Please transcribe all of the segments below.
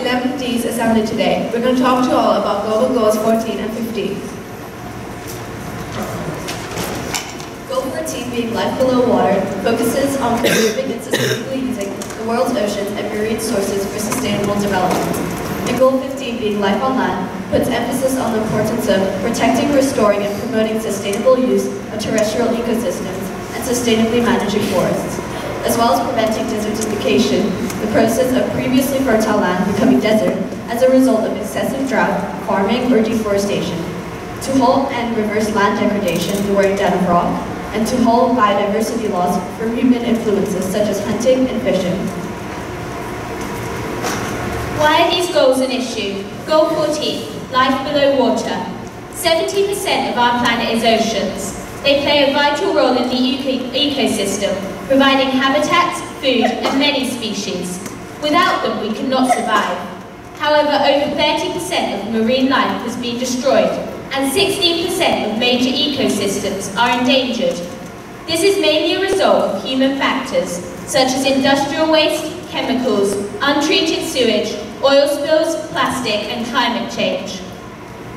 MD's assembly today. We're going to talk to you all about Global Goals 14 and 15. Goal 14, being life below water, focuses on conserving and sustainably using the world's oceans and marine sources for sustainable development. And Goal 15, being life on land, puts emphasis on the importance of protecting, restoring, and promoting sustainable use of terrestrial ecosystems and sustainably managing forests, as well as preventing desertification, the process of previously fertile land becoming desert as a result of excessive drought, farming, or deforestation, to halt and reverse land degradation, the wearing down of rock, and to halt biodiversity loss from human influences such as hunting and fishing. Why are these goals an issue? Goal 14, life below water. 70% of our planet is oceans. They play a vital role in the ecosystem, providing habitats, food, and many species. Without them, we cannot survive. However, over 30% of marine life has been destroyed, and 16% of major ecosystems are endangered. This is mainly a result of human factors, such as industrial waste, chemicals, untreated sewage, oil spills, plastic, and climate change.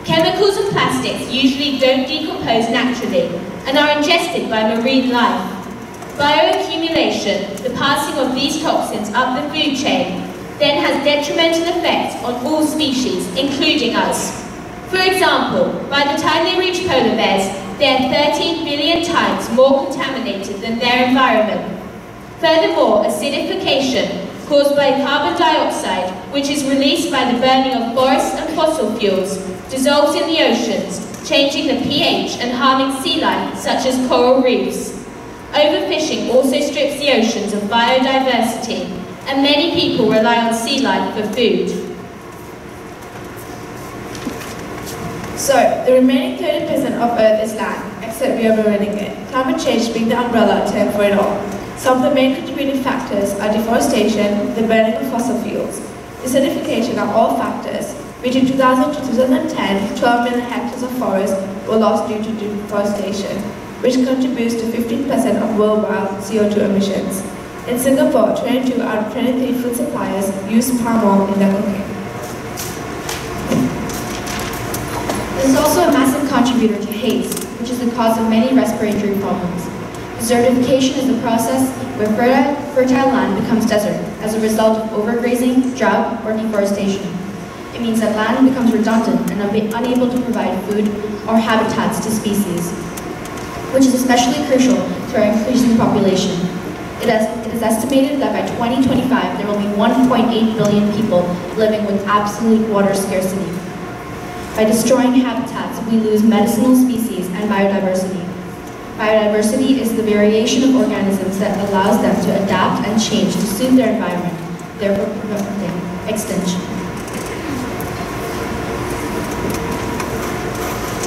Chemicals and plastics usually don't decompose naturally and are ingested by marine life. Bioaccumulation, the passing of these toxins up the food chain, then has detrimental effects on all species, including us. For example, by the time they reach polar bears, they are 13 billion times more contaminated than their environment. Furthermore, acidification, caused by carbon dioxide, which is released by the burning of forests and fossil fuels, dissolves in the oceans, changing the pH and harming sea life, such as coral reefs. Overfishing also strips the oceans of biodiversity, and many people rely on sea life for food. So, the remaining 30% of Earth is land, except we are ruining it. Climate change being the umbrella term for it all. Some of the main contributing factors are deforestation, the burning of fossil fuels. Desertification are all factors. Between 2000 to 2010, 12 million hectares of forest were lost due to deforestation, which contributes to 15% of worldwide CO2 emissions. In Singapore, 22 out of 23 food suppliers use palm oil in their cooking. This is also a massive contributor to haze, which is the cause of many respiratory problems. Desertification is the process where fertile land becomes desert as a result of overgrazing, drought, or deforestation. It means that land becomes redundant and unable to provide food or habitats to species, which is especially crucial to our increasing population. It is estimated that by 2025 there will be 1.8 billion people living with absolute water scarcity. By destroying habitats, we lose medicinal species and biodiversity. Biodiversity is the variation of organisms that allows them to adapt and change to suit their environment, therefore preventing extinction.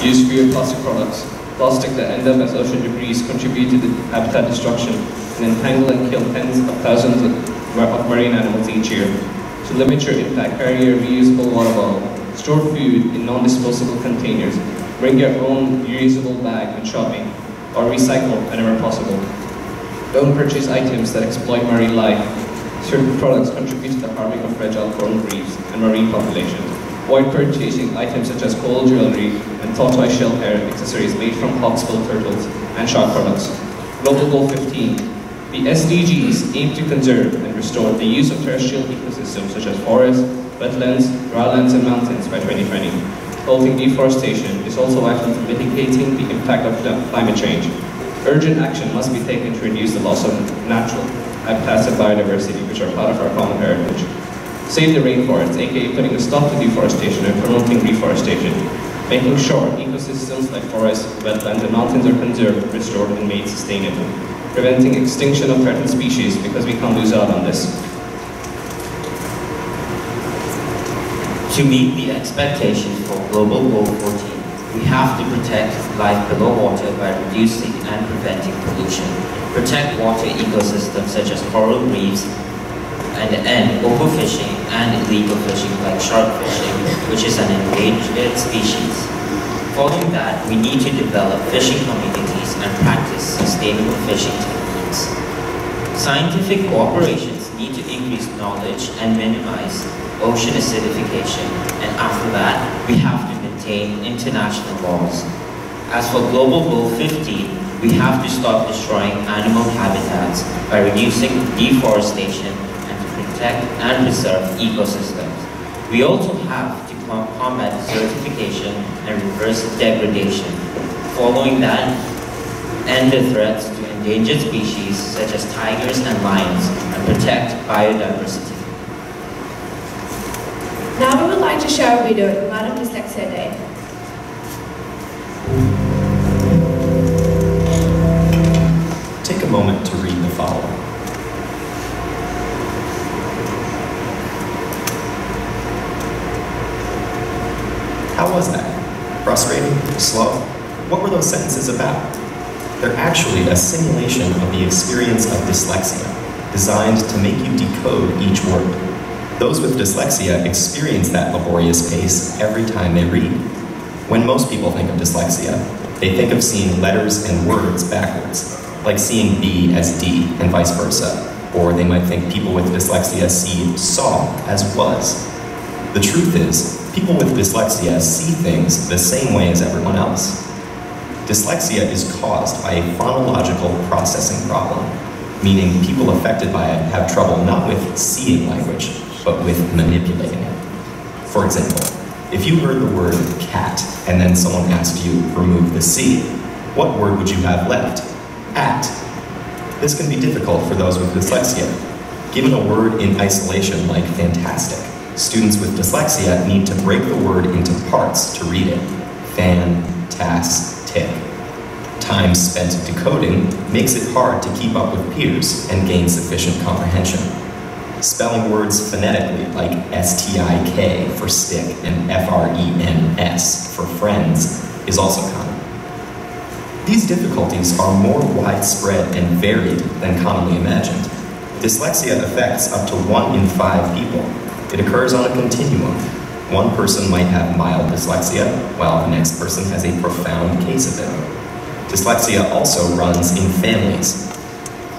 Use fewer plastic products. Plastic that end up as ocean debris contribute to the habitat destruction and entangle and kill tens of thousands of marine animals each year. To limit your impact, carry your reusable water bottle. Store food in non-disposable containers. Bring your own reusable bag when shopping, or recycle whenever possible. Don't purchase items that exploit marine life. Certain products contribute to the harming of fragile coral reefs and marine populations. Avoid purchasing items such as coral jewelry and tortoise shell hair accessories made from hawksbill turtles and shark products. Global Goal 15. The SDGs aim to conserve and restore the use of terrestrial ecosystems such as forests, wetlands, drylands, and mountains by 2020. Halting deforestation is also vital to mitigating the impact of climate change. Urgent action must be taken to reduce the loss of natural habitats and biodiversity, which are part of our common heritage. Save the rainforests, aka putting a stop to deforestation and promoting reforestation. Making sure ecosystems like forests, wetlands, and mountains are conserved, restored, and made sustainable. Preventing extinction of threatened species, because we can't lose out on this. To meet the expectations for Global Goal 14, we have to protect life below water by reducing and preventing pollution, protect water ecosystems such as coral reefs, and end overfishing and illegal fishing like shark fishing, which is an endangered species. Following that, we need to develop fishing communities and practice sustainable fishing techniques. Scientific cooperations need to increase knowledge and minimize ocean acidification, and after that, we have to maintain international laws. As for Global Goal 15, we have to stop destroying animal habitats by reducing deforestation and to protect and preserve ecosystems. We also have to combat desertification and reverse degradation. Following that, end the threats to endangered species such as tigers and lions and protect biodiversity. Now we would like to share a video in light of Dyslexia Day. Take a moment to read the following. How was that? Frustrating? Slow? What were those sentences about? They're actually a simulation of the experience of dyslexia, designed to make you decode each word. Those with dyslexia experience that laborious pace every time they read. When most people think of dyslexia, they think of seeing letters and words backwards, like seeing B as D and vice versa, or they might think people with dyslexia see saw as was. The truth is, people with dyslexia see things the same way as everyone else. Dyslexia is caused by a phonological processing problem, meaning people affected by it have trouble not with seeing language, but with manipulating it. For example, if you heard the word cat and then someone asked you, remove the C, what word would you have left? At. This can be difficult for those with dyslexia. Given a word in isolation like fantastic, students with dyslexia need to break the word into parts to read it. Fan-tas-tic. Time spent decoding makes it hard to keep up with peers and gain sufficient comprehension. Spelling words phonetically like S-T-I-K for stick and F-R-E-N-S for friends is also common. These difficulties are more widespread and varied than commonly imagined. Dyslexia affects up to 1 in 5 people. It occurs on a continuum. One person might have mild dyslexia, while the next person has a profound case of it. Dyslexia also runs in families.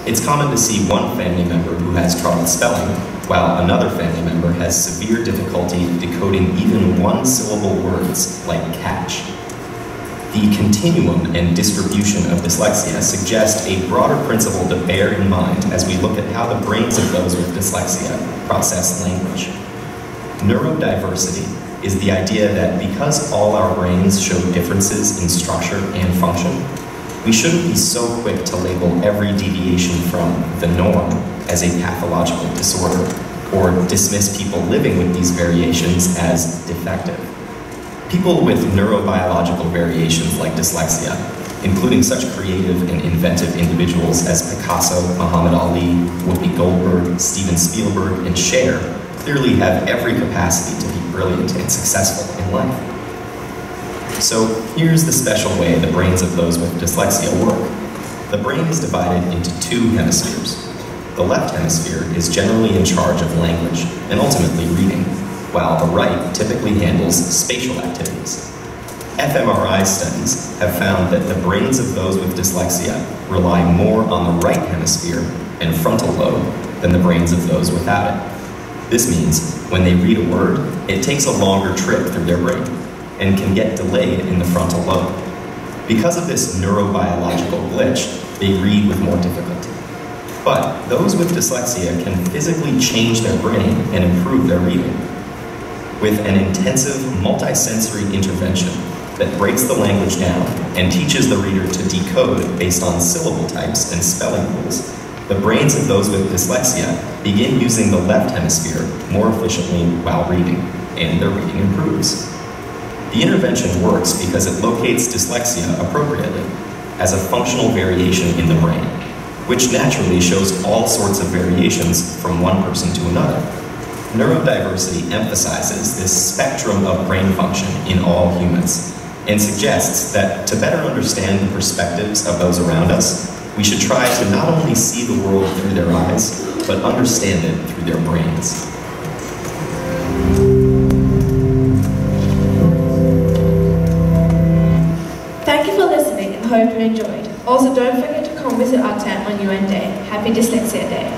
It's common to see one family member who has trouble spelling, while another family member has severe difficulty decoding even one-syllable words like catch. The continuum and distribution of dyslexia suggest a broader principle to bear in mind as we look at how the brains of those with dyslexia process language. Neurodiversity is the idea that because all our brains show differences in structure and function, we shouldn't be so quick to label every deviation from the norm as a pathological disorder, or dismiss people living with these variations as defective. People with neurobiological variations like dyslexia, including such creative and inventive individuals as Picasso, Muhammad Ali, Whoopi Goldberg, Steven Spielberg, and Cher, clearly have every capacity to be brilliant and successful in life. So here's the special way the brains of those with dyslexia work. The brain is divided into 2 hemispheres. The left hemisphere is generally in charge of language and ultimately reading, while the right typically handles spatial activities. fMRI studies have found that the brains of those with dyslexia rely more on the right hemisphere and frontal lobe than the brains of those without it. This means when they read a word, it takes a longer trip through their brain and can get delayed in the frontal lobe. Because of this neurobiological glitch, they read with more difficulty. But those with dyslexia can physically change their brain and improve their reading. With an intensive multisensory intervention that breaks the language down and teaches the reader to decode based on syllable types and spelling rules, the brains of those with dyslexia begin using the left hemisphere more efficiently while reading, and their reading improves. The intervention works because it locates dyslexia appropriately as a functional variation in the brain, which naturally shows all sorts of variations from one person to another. Neurodiversity emphasizes this spectrum of brain function in all humans and suggests that to better understand the perspectives of those around us, we should try to not only see the world through their eyes, but understand it through their brains. Thank you for listening and hope you enjoyed. Also, don't forget to come visit our tent on UN Day. Happy Dyslexia Day.